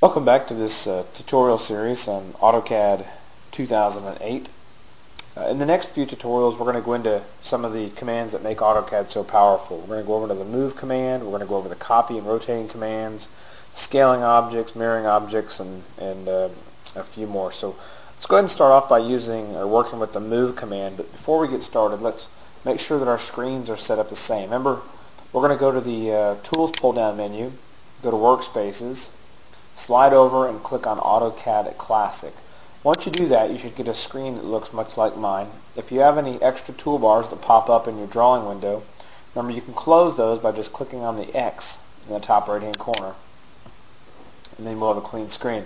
Welcome back to this tutorial series on AutoCAD 2008. In the next few tutorials we're going to go into some of the commands that make AutoCAD so powerful. We're going to go over to the move command, we're going to go over the copy and rotating commands, scaling objects, mirroring objects, and a few more. So let's go ahead and start off by using or working with the move command. But before we get started, let's make sure that our screens are set up the same. Remember, we're going to go to the Tools pull-down menu, go to Workspaces, slide over and click on AutoCAD Classic. Once you do that, you should get a screen that looks much like mine. If you have any extra toolbars that pop up in your drawing window, remember you can close those by just clicking on the X in the top right hand corner, and then we'll have a clean screen.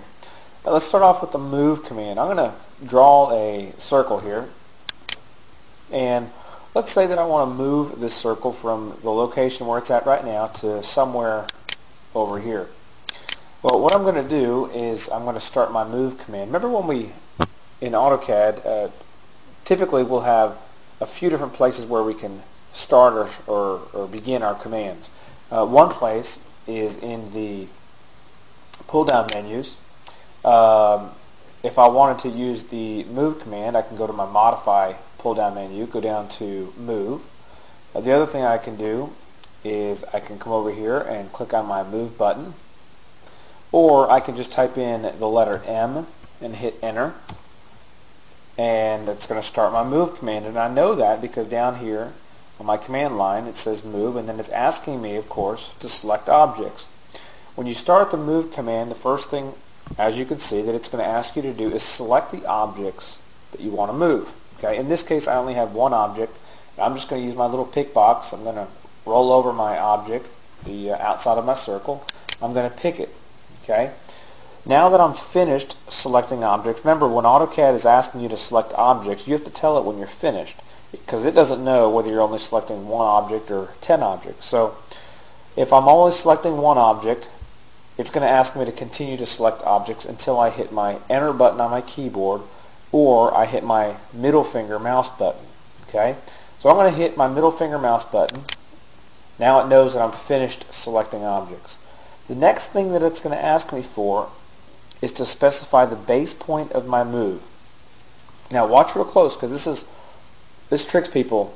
Now let's start off with the move command. I'm going to draw a circle here, and let's say that I want to move this circle from the location where it's at right now to somewhere over here. Well, what I'm going to do is I'm going to start my move command. Remember when we, in AutoCAD, typically we'll have a few different places where we can start or begin our commands. One place is in the pull-down menus. If I wanted to use the move command, I can go to my modify pull-down menu, go down to move. The other thing I can do is I can come over here and click on my move button. Or I can just type in the letter M and hit enter, and it's going to start my move command. And I know that because down here on my command line it says move, and then it's asking me, of course, to select objects. When you start the move command, the first thing, as you can see, that it's going to ask you to do is select the objects that you want to move. Okay. In this case I only have one object. I'm just going to use my little pick box. I'm going to roll over my object, the outside of my circle. I'm going to pick it. Okay. Now that I'm finished selecting objects, remember when AutoCAD is asking you to select objects, you have to tell it when you're finished, because it doesn't know whether you're only selecting one object or 10 objects. So if I'm only selecting one object, it's going to ask me to continue to select objects until I hit my enter button on my keyboard or I hit my middle finger mouse button. Okay. So I'm going to hit my middle finger mouse button. Now it knows that I'm finished selecting objects. The next thing that it's going to ask me for is to specify the base point of my move. Now watch real close, because this tricks people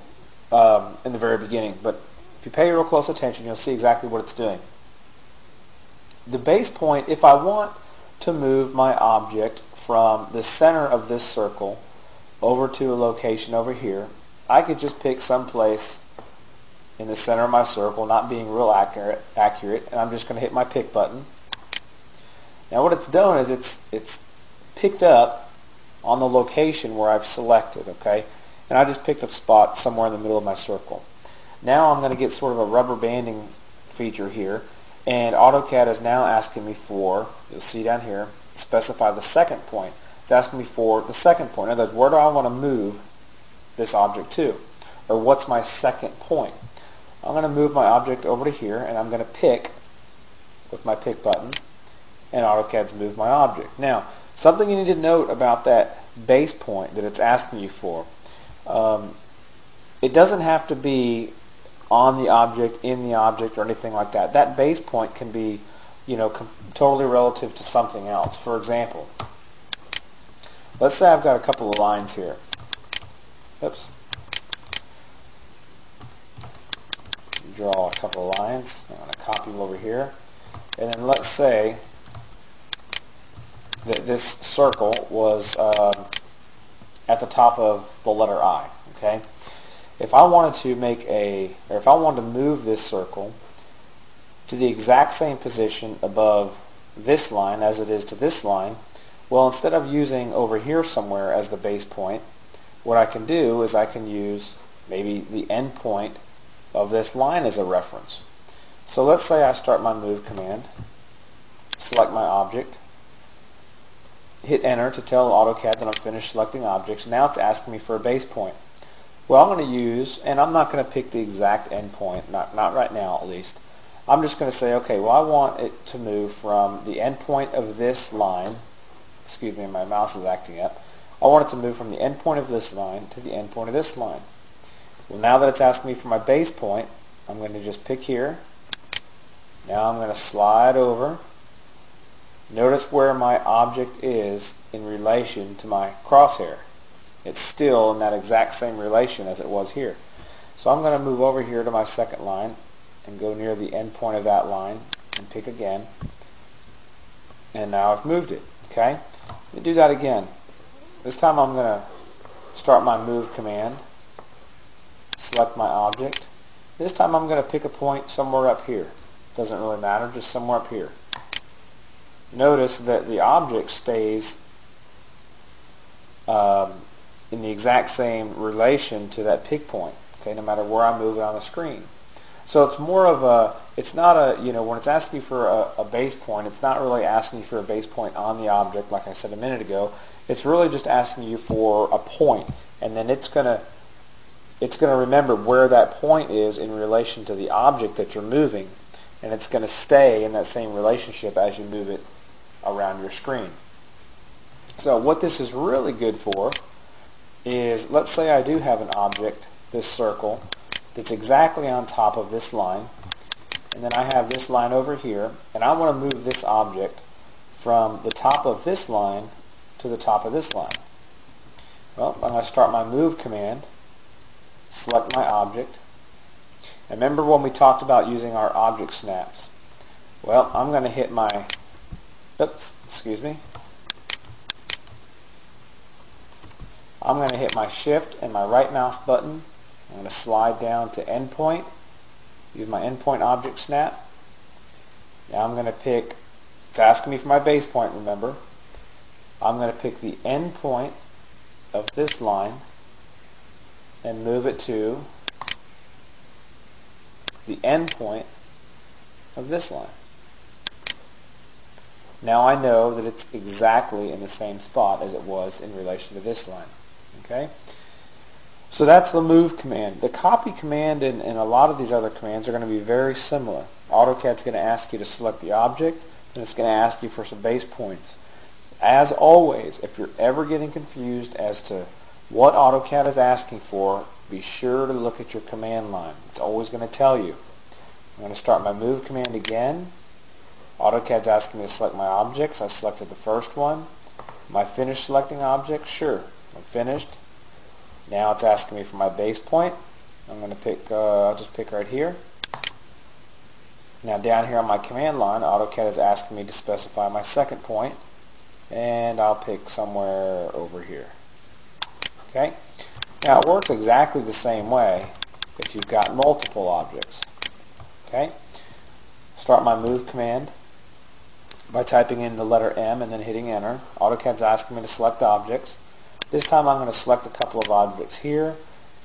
in the very beginning, but if you pay real close attention you'll see exactly what it's doing. The base point, if I want to move my object from the center of this circle over to a location over here, I could just pick some place in the center of my circle, not being real accurate, and I'm just going to hit my pick button. Now what it's done is it's picked up on the location where I've selected, okay? And I just picked a spot somewhere in the middle of my circle. Now I'm going to get sort of a rubber banding feature here, and AutoCAD is now asking me for, you'll see down here, specify the second point. It's asking me for the second point. In other words, where do I want to move this object to? Or what's my second point? I'm going to move my object over to here, and I'm going to pick with my pick button, and AutoCAD's moved my object. Now, something you need to note about that base point that it's asking you for, it doesn't have to be on the object, in the object, or anything like that. That base point can be, totally relative to something else. For example, let's say I've got a couple of lines here. Oops. Draw a couple of lines. I'm going to copy them over here, and then let's say that this circle was at the top of the letter I. Okay, if I wanted to if I wanted to move this circle to the exact same position above this line as it is to this line, well, instead of using over here somewhere as the base point, what I can do is I can use maybe the end point of this line as a reference. So let's say I start my move command, select my object, hit enter to tell AutoCAD that I'm finished selecting objects. Now it's asking me for a base point. Well, I'm going to use, and I'm not going to pick the exact end point, not right now at least. I'm just going to say, okay, well, I want it to move from the end point of this line, excuse me, my mouse is acting up. I want it to move from the end point of this line to the end point of this line. Well, now that it's asking me for my base point, I'm going to just pick here. Now I'm going to slide over Notice where my object is in relation to my crosshair. It's still in that exact same relation as it was here. So I'm going to move over here to my second line and go near the end point of that line and pick again. And now I've moved it. Okay? Let me do that again. This time I'm going to start my move command, select my object. This time I'm going to pick a point somewhere up here. Doesn't really matter, just somewhere up here. Notice that the object stays in the exact same relation to that pick point, okay, no matter where I move it on the screen. So it's more of a, it's not a, when it's asking you for a base point, it's not really asking you for a base point on the object like I said a minute ago. It's really just asking you for a point, and then it's going to remember where that point is in relation to the object that you're moving, and it's going to stay in that same relationship as you move it around your screen. So what this is really good for is, let's say I do have an object, this circle, that's exactly on top of this line, and then I have this line over here, and I want to move this object from the top of this line to the top of this line. Well, I'm going to start my move command, select my object, and remember when we talked about using our object snaps? Well, I'm going to hit my, I'm going to hit my shift and my right mouse button. I'm going to slide down to endpoint, use my endpoint object snap. Now I'm going to pick, it's asking me for my base point, remember. I'm going to pick the endpoint of this line and move it to the endpoint of this line. Now I know that it's exactly in the same spot as it was in relation to this line. Okay? So that's the move command. The copy command and a lot of these other commands are going to be very similar. AutoCAD's going to ask you to select the object, and it's going to ask you for some base points. As always, if you're ever getting confused as to what AutoCAD is asking for, be sure to look at your command line. It's always going to tell you. I'm going to start my move command again. AutoCAD's asking me to select my objects. I selected the first one. Am I finished selecting objects? Sure. I'm finished. Now it's asking me for my base point. I'm going to pick, I'll just pick right here. Now down here on my command line, AutoCAD is asking me to specify my second point, and I'll pick somewhere over here. Okay? Now it works exactly the same way if you've got multiple objects. Okay? Start my move command by typing in the letter M and then hitting enter. AutoCAD's asking me to select objects. This time I'm going to select a couple of objects here,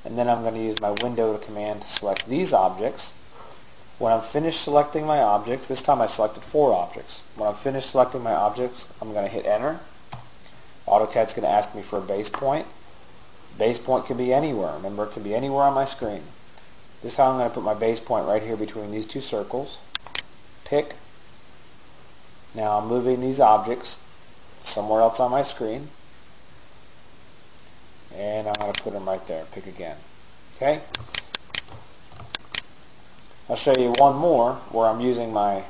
and then I'm going to use my window command to select these objects. When I'm finished selecting my objects, this time I selected 4 objects. When I'm finished selecting my objects, I'm going to hit enter. AutoCAD's going to ask me for a base point. Base point can be anywhere. Remember, it can be anywhere on my screen. This time I'm going to put my base point right here between these two circles. Pick. Now I'm moving these objects somewhere else on my screen. And I'm going to put them right there. Pick again. Okay? I'll show you one more where I'm using my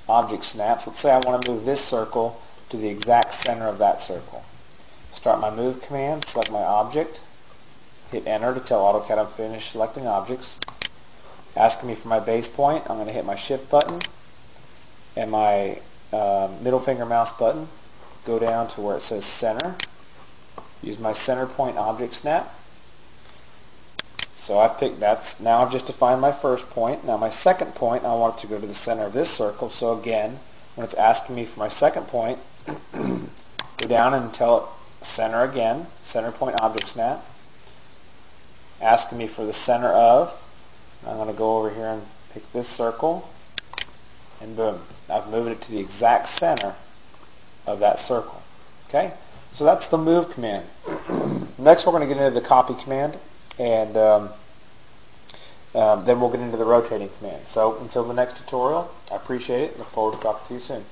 object snaps. Let's say I want to move this circle to the exact center of that circle. Start my move command, select my object, hit enter to tell AutoCAD I'm finished selecting objects. Asking me for my base point, I'm going to hit my shift button and my middle finger mouse button. Go down to where it says center. Use my center point object snap. So I've picked that. Now I've just defined my first point. Now my second point, I want it to go to the center of this circle. So again, when it's asking me for my second point, go down and tell it center again, center point object snap. Asking me for the center of, I'm going to go over here and pick this circle, and boom, I've moved it to the exact center of that circle. Okay? So that's the move command. Next we're going to get into the copy command, and then we'll get into the rotating command. So until the next tutorial, I appreciate it. Look forward to talking to you soon.